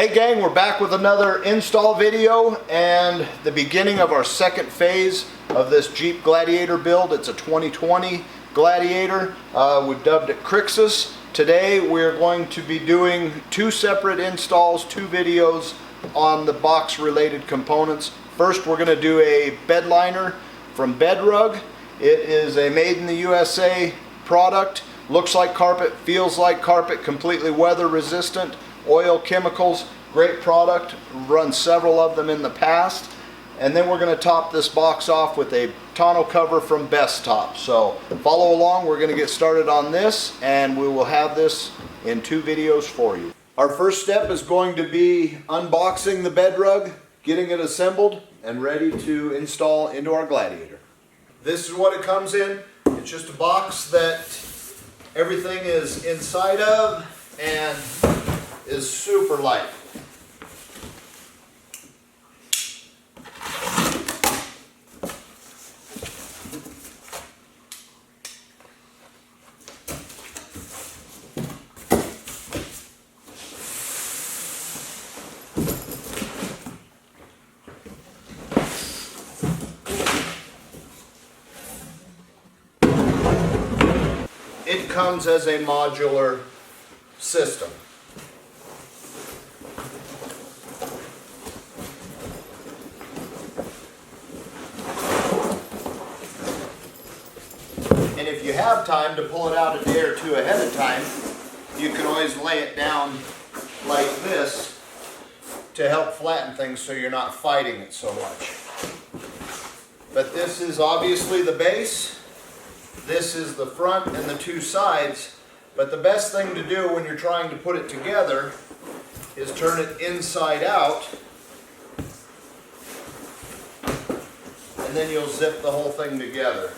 Hey gang, we're back with another install video and the beginning of our second phase of this Jeep Gladiator build. It's a 2020 Gladiator. We've dubbed it Crixus. Today we're going to be doing two separate installs, two videos on the box related components. First we're going to do a Bedliner from Bedrug. It is a made in the USA product. Looks like carpet, feels like carpet, completely weather resistant. Oil, chemicals, great product. Run several of them in the past. And then we're going to top this box off with a tonneau cover from Best Top. So follow along, we're going to get started on this and we will have this in two videos for you. Our first step is going to be unboxing the Bedrug, getting it assembled and ready to install into our Gladiator. This is what it comes in. It's just a box that everything is inside of and is super light. It comes as a modular system. And if you have time to pull it out a day or two ahead of time, you can always lay it down like this to help flatten things so you're not fighting it so much. But this is obviously the base. This is the front and the two sides. But the best thing to do when you're trying to put it together is turn it inside out. And then you'll zip the whole thing together.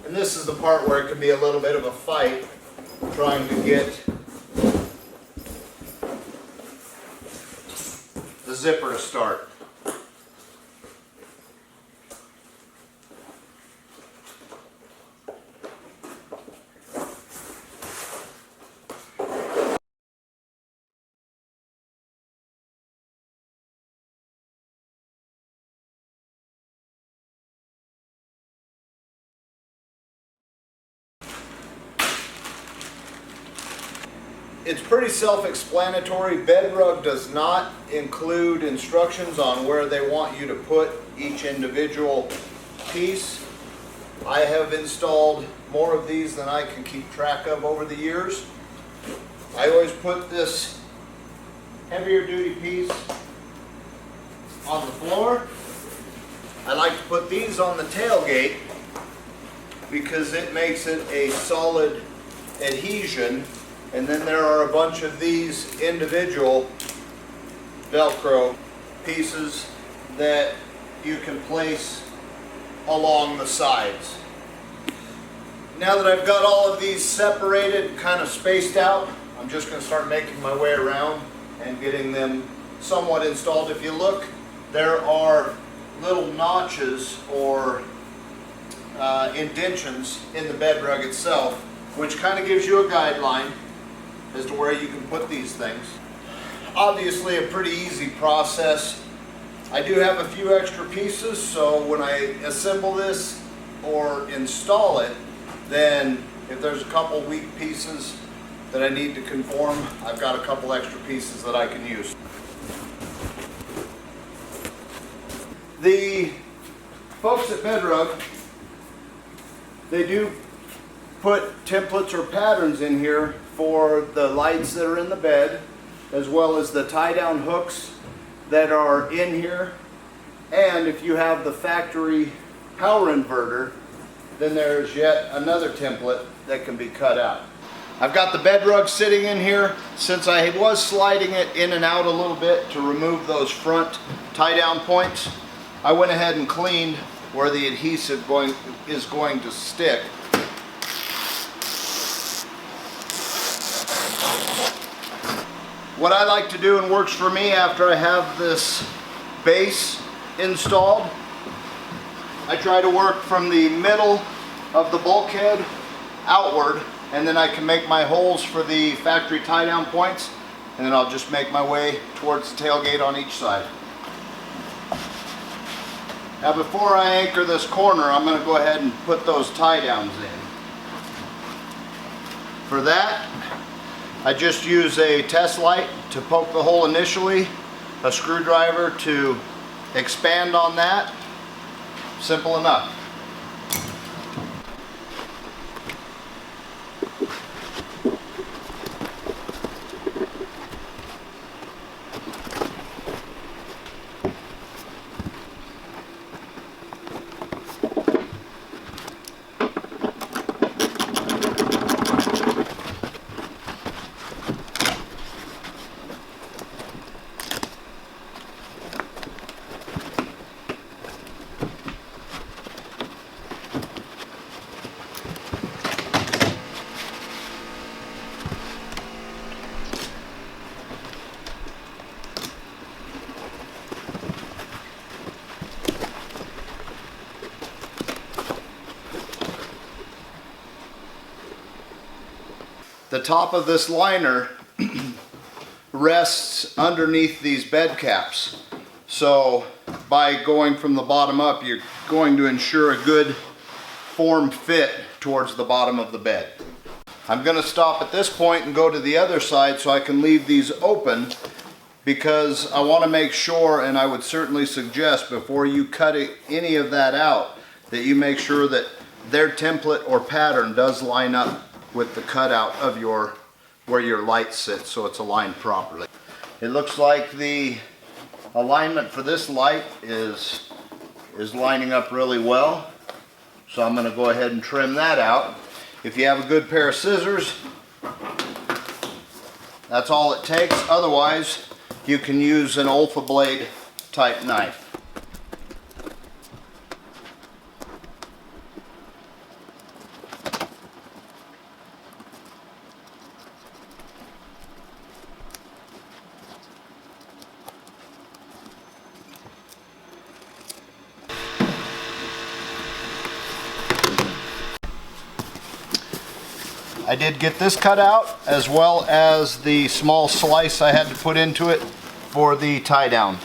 And this is the part where it can be a little bit of a fight trying to get the zipper to start. It's pretty self-explanatory. Bedrug does not include instructions on where they want you to put each individual piece. I have installed more of these than I can keep track of over the years. I always put this heavier duty piece on the floor. I like to put these on the tailgate because it makes it a solid adhesion. And then there are a bunch of these individual Velcro pieces that you can place along the sides. Now that I've got all of these separated, kind of spaced out, I'm just going to start making my way around and getting them somewhat installed. If you look, there are little notches or indentions in the Bedrug itself, which kind of gives you a guideline as to where you can put these things. Obviously a pretty easy process. I do have a few extra pieces, so when I assemble this or install it, then if there's a couple weak pieces that I need to conform, I've got a couple extra pieces that I can use. The folks at Bedrug, they do put templates or patterns in here for the lights that are in the bed, as well as the tie-down hooks that are in here. And if you have the factory power inverter, then there's yet another template that can be cut out. I've got the Bedrug sitting in here. Since I was sliding it in and out a little bit to remove those front tie-down points, I went ahead and cleaned where the adhesive is going to stick. What I like to do and works for me after I have this base installed, I try to work from the middle of the bulkhead outward, and then I can make my holes for the factory tie down points, and then I'll just make my way towards the tailgate on each side. Now before I anchor this corner, I'm going to go ahead and put those tie downs in. For that, I just use a test light to poke the hole initially, a screwdriver to expand on that. Simple enough. The top of this liner rests underneath these bed caps. So by going from the bottom up, you're going to ensure a good form fit towards the bottom of the bed. I'm going to stop at this point and go to the other side so I can leave these open, because I want to make sure, and I would certainly suggest before you cut any of that out, that you make sure that their template or pattern does line up with the cutout of where your light sits, so it's aligned properly. It looks like the alignment for this light is lining up really well, so I'm going to go ahead and trim that out. If you have a good pair of scissors, that's all it takes. Otherwise, you can use an Olfa blade type knife. I did get this cut out, as well as the small slice I had to put into it for the tie down.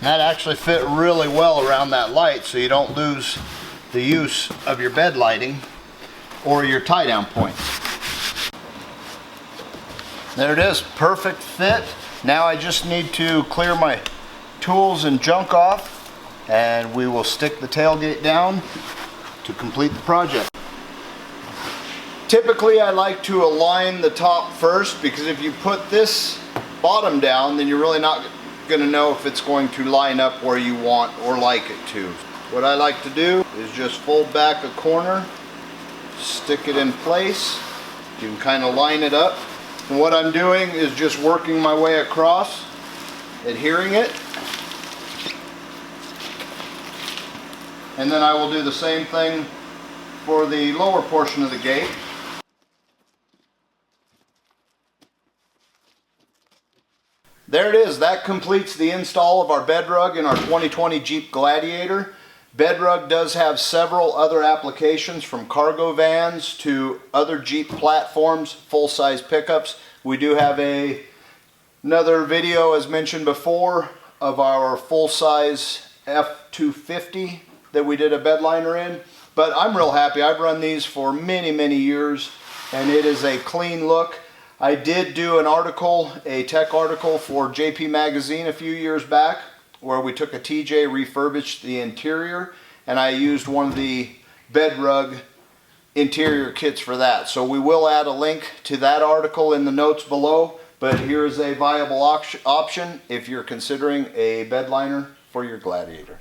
That actually fit really well around that light, so you don't lose the use of your bed lighting or your tie down points. There it is, perfect fit. Now I just need to clear my tools and junk off, and we will stick the tailgate down to complete the project. Typically I like to align the top first, because if you put this bottom down, then you're really not going to know if it's going to line up where you want or like it to. What I like to do is just fold back a corner, stick it in place. You can kind of line it up. And what I'm doing is just working my way across, adhering it. And then I will do the same thing for the lower portion of the gate. There it is. That completes the install of our Bedrug in our 2020 Jeep Gladiator. Bedrug does have several other applications, from cargo vans to other Jeep platforms, full-size pickups. We do have another video, as mentioned before, of our full-size F250 that we did a Bedliner in. But I'm real happy. I've run these for many, many years, and it is a clean look. I did do an article, a tech article for JP Magazine a few years back, where we took a TJ, refurbished the interior, and I used one of the Bedrug interior kits for that. So we will add a link to that article in the notes below, but here is a viable option if you're considering a Bedliner for your Gladiator.